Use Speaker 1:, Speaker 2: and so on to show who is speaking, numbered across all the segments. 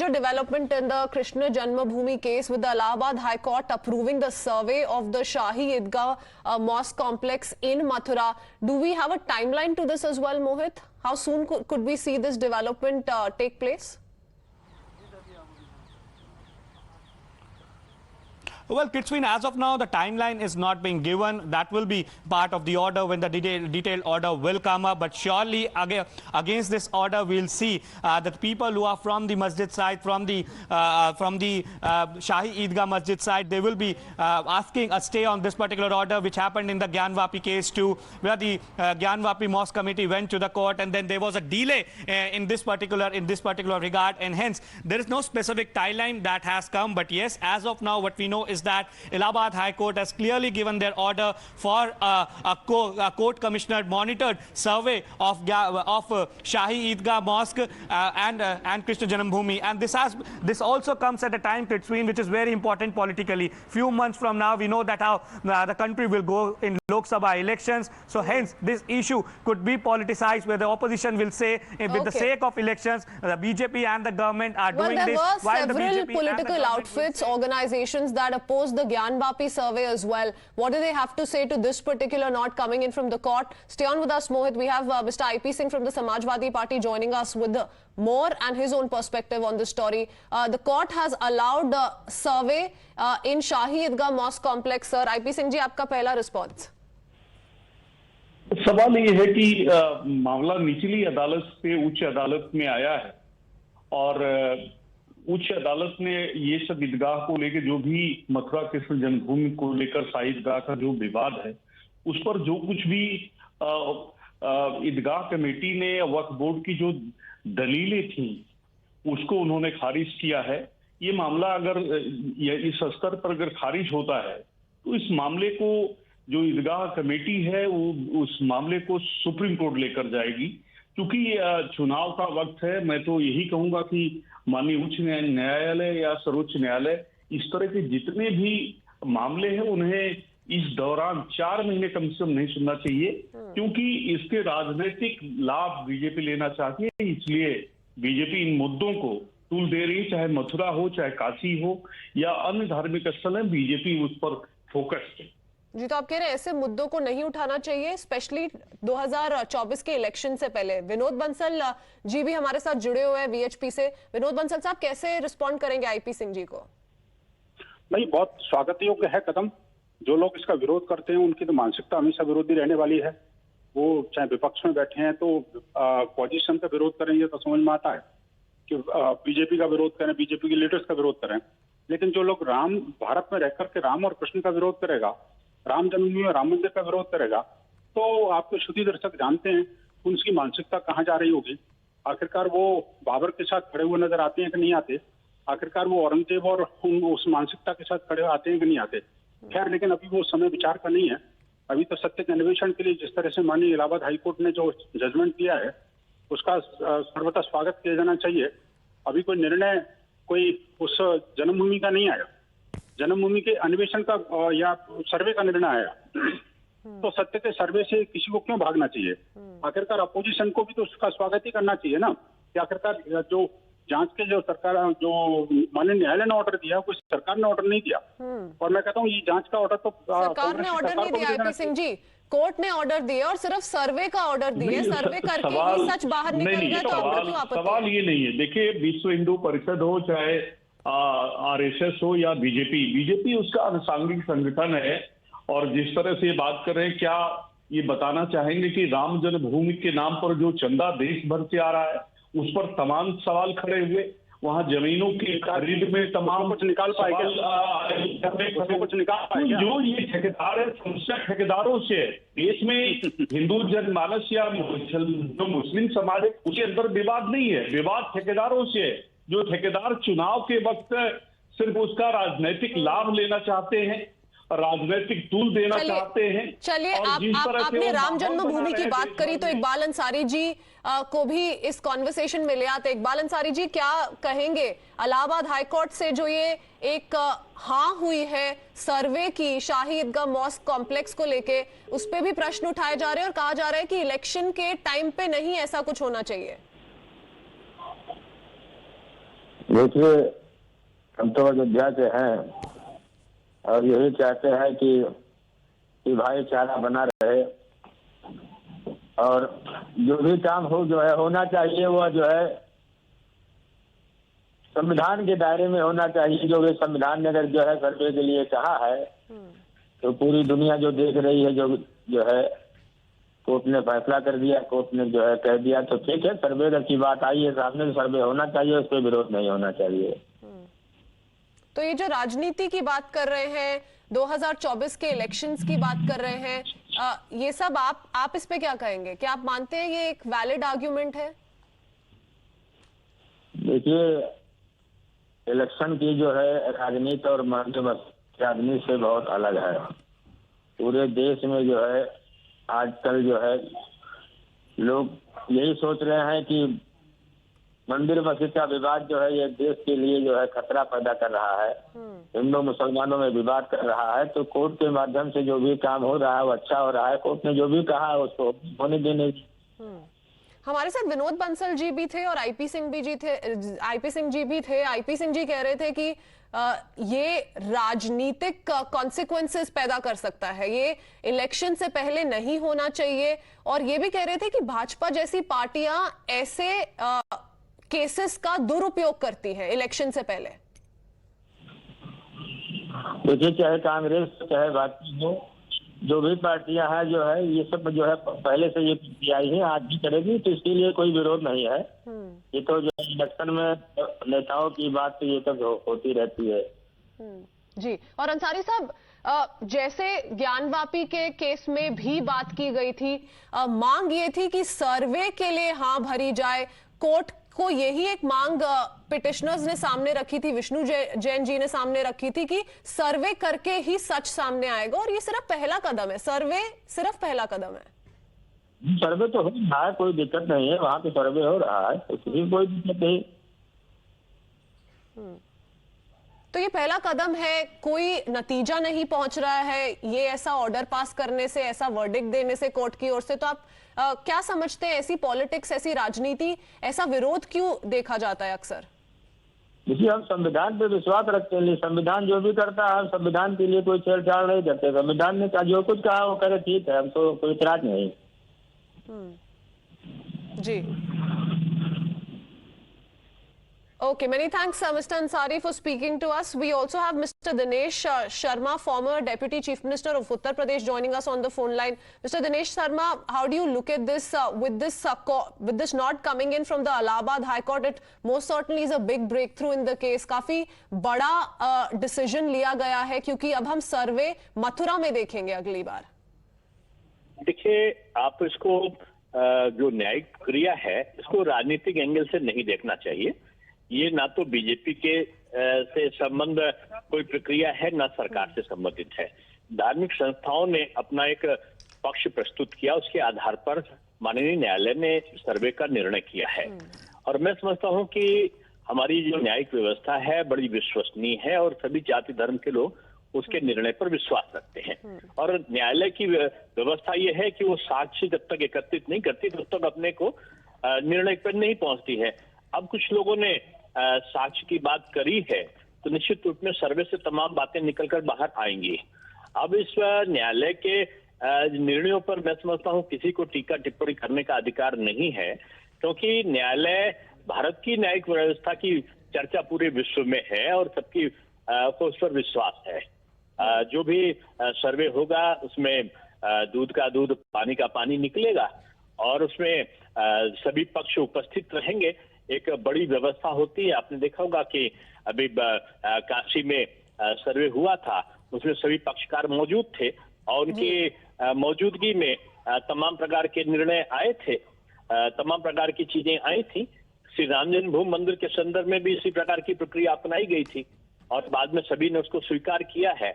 Speaker 1: major development in the Krishna Janmabhoomi case with the Allahabad High Court approving the survey of the Shahi Idgah mosque complex in Mathura. Do we have a timeline to this as well, Mohit? How soon could we see this development take place?
Speaker 2: Well, Kitsween, as of now, the timeline is not being given. That will be part of the order when the detailed order will come up. But surely, against this order, we'll see that people who are from the masjid side, from the Shahi Eidgah Masjid side, they will be asking a stay on this particular order, which happened in the Gyanvapi case too, where the Gyanvapi Mosque Committee went to the court, and then there was a delay in this particular regard, and hence there is no specific timeline that has come. But yes, as of now, what we know is that Allahabad High Court has clearly given their order for a court commissioner monitored survey of Shahi Eidgah Mosque and Krishna Janmabhoomi, and this also comes at a time, Kitsween, which is very important politically. Few months from now, we know that how the country will go in Lok Sabha elections, so hence this issue could be politicized, where the opposition will say, with the sake of elections, the BJP and the government are doing this.
Speaker 1: Well, there were several political outfits, organizations that opposed the Gyanvapi survey as well. What do they have to say to this particular not coming in from the court? Stay on with us, Mohit. We have Mr. IP Singh from the Samajwadi Party joining us with more and his own perspective on this story. The court has allowed the survey in Shahi Idgah Mosque complex. Sir, IP Singh ji, आपका पहला response.
Speaker 3: सवाल ये है कि मामला निचली अदालत से उच्च अदालत में आया है, और उच्च अदालत ने ये सब ईदगाह को लेकर, जो भी मथुरा कृष्ण जन्मभूमि को लेकर शाही ईदगाह का जो विवाद है, उस पर जो कुछ भी ईदगाह कमेटी ने, वक्फ बोर्ड की जो दलीलें थी, उसको उन्होंने खारिज किया है। ये मामला अगर इस स्तर पर अगर खारिज होता है, तो इस मामले को जो ईदगाह कमेटी है, वो उस मामले को सुप्रीम कोर्ट लेकर जाएगी। क्योंकि चुनाव का वक्त है, मैं तो यही कहूंगा कि माननीय उच्च न्यायालय या सर्वोच्च न्यायालय इस तरह के जितने भी मामले हैं, उन्हें इस दौरान 4 महीने कम से कम नहीं सुनना चाहिए, क्योंकि इसके राजनीतिक लाभ बीजेपी लेना चाहती है। इसलिए बीजेपी इन मुद्दों को तूल दे रही है, चाहे मथुरा हो, चाहे काशी हो या अन्य धार्मिक स्थल है, बीजेपी उस पर फोकस है।
Speaker 1: जी, तो आप कह रहे हैं ऐसे मुद्दों को नहीं उठाना चाहिए, स्पेशली 2024 के इलेक्शन से पहले। विनोद बंसल जी भी हमारे साथ जुड़े हुए हैं वीएचपी से। विनोद बंसल साहब, कैसे रिस्पॉन्ड करेंगे आईपी सिंह जी को?
Speaker 4: नहीं, बहुत स्वागत योग्य है कदम। जो लोग इसका विरोध करते हैं, उनकी तो मानसिकता हमेशा विरोधी रहने वाली है। वो चाहे विपक्ष में बैठे हैं तो पोजीशन का विरोध करेंगे तो समझ में आता है कि बीजेपी का विरोध करें, बीजेपी के लीडर्स का विरोध करें। लेकिन जो लोग भारत में रह करके राम और कृष्ण का विरोध करेगा, राम जन्मभूमि और राम मंदिर का विरोध करेगा, तो आपके श्रुति दर्शक जानते हैं उनकी मानसिकता कहाँ जा रही होगी। आखिरकार वो बाबर के साथ खड़े हुए नजर आते हैं कि नहीं आते? आखिरकार वो औरंगजेब और उस मानसिकता के साथ खड़े आते हैं कि नहीं आते? खैर, लेकिन अभी वो समय विचार का नहीं है। अभी तो सत्य के अन्वेषण के लिए जिस तरह से माननीय इलाहाबाद हाईकोर्ट ने जो जजमेंट दिया है, उसका सर्वथा स्वागत किया जाना चाहिए। अभी कोई निर्णय कोई उस जन्मभूमि का नहीं आया, जन्मभूमि के अन्वेषण का या सर्वे का निर्णय आया। तो सत्य के सर्वे से किसी को क्यों भागना चाहिए? आखिरकार अपोजिशन को भी तो उसका स्वागत ही करना चाहिए ना, कि आखिरकार जो जांच के जो सरकार जो माननीय न्यायालय ने ऑर्डर दिया, कुछ सरकार ने ऑर्डर नहीं दिया। और मैं कहता हूँ ये जांच का ऑर्डर तो
Speaker 1: सरकार ने ऑर्डर नहीं दिया आईपी सिंह जी, कोर्ट ने ऑर्डर दिया और सिर्फ सर्वे का ऑर्डर दिया। सर्वे करके ही सच बाहर निकल गया, तो आपको क्यों आपत्ति?
Speaker 3: सवाल ये नहीं है। देखिए, विश्व हिंदू परिषद हो, चाहे आरएसएस हो या बीजेपी उसका अनुसांगिक संगठन है। और जिस तरह से ये बात कर रहे हैं, क्या ये बताना चाहेंगे कि राम जन्मभूमि के नाम पर जो चंदा देश भर से आ रहा है, उस पर तमाम सवाल खड़े हुए? वहां जमीनों की खरीद में तमाम कुछ निकाल पाएगा? जो ये ठेकेदार है, समस्या ठेकेदारों से देश में हिंदू जनमानस या जो मुस्लिम समाज है, उसके अंदर विवाद नहीं है, विवाद ठेकेदारों से है। जो ठेकेदार चुनाव के वक्त सिर्फ उसका राजनीतिक लाभ लेना चाहते हैं, राजनीतिक टूल देना चाहते हैं।
Speaker 1: चलिए, आपने राम जन्मभूमि की बात करी, तो इकबाल अंसारी जी को भी इस कॉन्वर्सेशन में ले आते। इकबाल अंसारी जी, क्या कहेंगे इलाहाबाद हाईकोर्ट से जो ये एक हाँ हुई है सर्वे की शाही ईदगाह मॉस्क कॉम्प्लेक्स को लेके, उस पे भी प्रश्न उठाए जा रहे हैं और कहा जा रहा है कि इलेक्शन के टाइम पे नहीं ऐसा कुछ होना चाहिए?
Speaker 5: देखिए, हम तो अयोध्या से हैं और यही चाहते हैं कि भाईचारा बना रहे और जो भी काम हो जो है होना चाहिए वह जो है संविधान के दायरे में होना चाहिए। जो भी संविधान ने अगर जो है सर्वे के लिए कहा है तो पूरी दुनिया जो देख रही है, जो है कोर्ट ने फैसला कर दिया, कोर्ट ने जो है कह दिया, तो ठीक है, सर्वे की बात आई है सामने, तो सर्वे होना चाहिए, उस पर विरोध नहीं होना चाहिए।
Speaker 1: तो ये जो राजनीति की बात कर रहे हैं, 2024 के इलेक्शंस की बात कर रहे हैं, ये सब आप इस पे क्या कहेंगे? क्या आप मानते हैं ये एक वैलिड आर्ग्यूमेंट है?
Speaker 5: देखिए, इलेक्शन की जो है राजनीति और राजनीति से बहुत अलग है। पूरे देश में जो है आजकल जो है लोग यही सोच रहे हैं कि मंदिर मस्जिद का विवाद जो है ये देश के लिए जो है खतरा पैदा कर रहा है, हिंदू मुसलमानों में विवाद कर रहा है। तो कोर्ट के माध्यम से जो भी काम हो रहा है वो अच्छा हो रहा है। कोर्ट ने जो भी कहा है उसको होने देने।
Speaker 1: हमारे साथ विनोद बंसल जी भी थे और आईपी सिंह जी भी थे। आईपी सिंह जी कह रहे थे कि ये राजनीतिक कॉन्सिक्वेंसेस पैदा कर सकता है, ये इलेक्शन से पहले नहीं होना चाहिए, और ये भी कह रहे थे कि भाजपा जैसी पार्टियां ऐसे केसेस का दुरुपयोग करती है इलेक्शन से पहले।
Speaker 5: देखिए, चाहे कांग्रेस चाहे भाजपा हो, जो भी पार्टियां हैं जो है ये सब जो है पहले से ये आई है, आज भी करेगी, तो इसके लिए कोई विरोध नहीं है। ये तो जो इलेक्शन में नेताओं की बात तो ये सब होती रहती है।
Speaker 1: जी, और अंसारी साहब, जैसे ज्ञानवापी के केस में भी बात की गई थी, मांग ये थी कि सर्वे के लिए हाँ भरी जाए। कोर्ट को यही एक मांग पिटिशनर्स ने सामने रखी थी, विष्णु जैन जी ने सामने रखी थी कि सर्वे करके ही सच सामने आएगा, और ये सिर्फ पहला कदम है, सर्वे सिर्फ पहला कदम है।
Speaker 5: सर्वे तो हो रहा है, कोई दिक्कत नहीं है, वहां पे सर्वे हो रहा है, उसकी कोई दिक्कत नहीं।
Speaker 1: तो ये पहला कदम है, कोई नतीजा नहीं पहुंच रहा है ये ऐसा ऑर्डर पास करने से, ऐसा वर्डिक्ट देने से कोर्ट की ओर से। तो आप क्या समझते हैं, ऐसी पॉलिटिक्स, ऐसी राजनीति, ऐसा विरोध क्यों देखा जाता है अक्सर?
Speaker 5: देखिए, हम संविधान पे विश्वास रखते हैं, संविधान जो भी करता है हम संविधान के लिए कोई छेड़छाड़ नहीं करते। संविधान ने जो कुछ कहा वो करे, ठीक है, हम तो कोई इतराज नहीं।
Speaker 1: जी, okay, many thanks Mr. Ansari for speaking to us. We also have Mr. Dinesh Sharma, former Deputy Chief Minister of Uttar Pradesh, joining us on the phone line. Mr. Dinesh Sharma, how do you look at this with this not coming in from the Allahabad High Court? It most certainly is a big breakthrough in the case. काफी बड़ा decision लिया गया है, क्योंकि अब हम सर्वे मथुरा में देखेंगे अगली बार।
Speaker 6: देखिए, आप इसको जो न्यायिक प्रक्रिया है इसको राजनीतिक एंगल से नहीं देखना चाहिए। ये ना तो बीजेपी के से संबंध कोई प्रक्रिया है, ना सरकार से संबंधित है। धार्मिक संस्थाओं ने अपना एक पक्ष प्रस्तुत किया, उसके आधार पर माननीय न्यायालय ने सर्वे का निर्णय किया है। और मैं समझता हूं कि हमारी जो न्यायिक व्यवस्था है बड़ी विश्वसनीय है और सभी जाति धर्म के लोग उसके निर्णय पर विश्वास रखते हैं। और न्यायालय की व्यवस्था ये है कि वो साक्ष्य जब तक एकत्रित नहीं करती तब तक अपने को निर्णय पर नहीं पहुंचती है। अब कुछ लोगों ने साक्ष्य की बात करी है तो निश्चित रूप में सर्वे से तमाम बातें निकलकर बाहर आएंगी। अब इस न्यायालय के निर्णयों पर मैं समझता हूं किसी को टीका टिप्पणी करने का अधिकार नहीं है, क्योंकि न्यायालय भारत की न्यायिक व्यवस्था की चर्चा पूरे विश्व में है और सबकी को उस पर विश्वास है। जो भी सर्वे होगा उसमें दूध का दूध पानी का पानी निकलेगा और उसमें सभी पक्ष उपस्थित रहेंगे। एक बड़ी व्यवस्था होती है, आपने देखा होगा कि अभी काशी में सर्वे हुआ था, उसमें सभी पक्षकार मौजूद थे और उनकी मौजूदगी में तमाम प्रकार के निर्णय आए थे, तमाम प्रकार की चीजें आई थी। श्री राम जन्मभूमि मंदिर के संदर्भ में भी इसी प्रकार की प्रक्रिया अपनाई गई थी और बाद में सभी ने उसको स्वीकार किया है।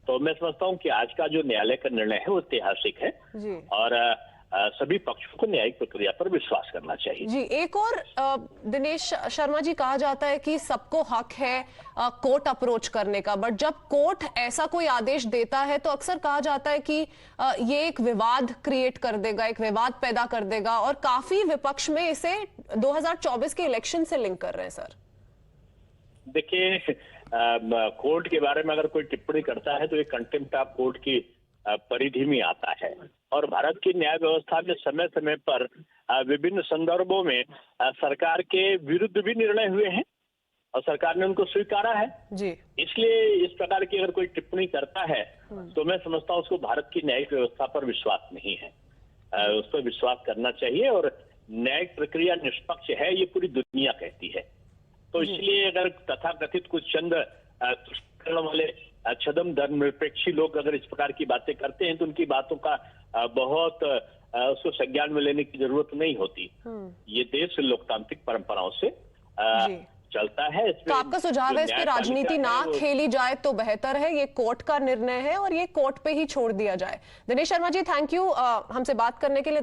Speaker 6: तो मैं समझता हूं कि आज का जो न्यायालय का निर्णय है वो ऐतिहासिक है और सभी पक्षों को न्यायिक प्रक्रिया पर विश्वास करना चाहिए।
Speaker 1: जी, एक और दिनेश शर्मा जी, कहा जाता है कि सबको हक है कोर्ट अप्रोच करने का, बट जब कोर्ट ऐसा कोई आदेश देता है तो अक्सर कहा जाता है कि ये एक विवाद क्रिएट कर देगा, एक विवाद पैदा कर देगा, और काफी विपक्ष में इसे 2024 के इलेक्शन से लिंक कर रहे हैं सर।
Speaker 6: देखिए, कोर्ट के बारे में अगर कोई टिप्पणी करता है तो ये कंटेम्प्ट ऑफ कोर्ट की परिधि में आता है। और भारत की न्याय व्यवस्था में समय समय पर विभिन्न संदर्भों में सरकार के विरुद्ध भी निर्णय हुए हैं और सरकार ने उनको स्वीकारा है
Speaker 1: जी।
Speaker 6: इसलिए इस प्रकार की अगर कोई टिप्पणी करता है तो मैं समझता हूँ उसको भारत की न्यायिक व्यवस्था पर विश्वास नहीं है। उस पर विश्वास करना चाहिए और न्यायिक प्रक्रिया निष्पक्ष है ये पूरी दुनिया कहती है। तो इसलिए अगर तथाकथित कुछ चंद तुष्टिकरण वाले छदम धर्मनिरपेक्षी लोग अगर इस प्रकार की बातें करते हैं तो उनकी बातों का बहुत उसको संज्ञान में लेने की जरूरत नहीं होती। ये देश लोकतांत्रिक परंपराओं से चलता है।
Speaker 1: तो आपका सुझाव है इस पे राजनीति ना खेली जाए तो बेहतर है, ये कोर्ट का निर्णय है और ये कोर्ट पे ही छोड़ दिया जाए। दिनेश शर्मा जी, थैंक यू हमसे बात करने के लिए।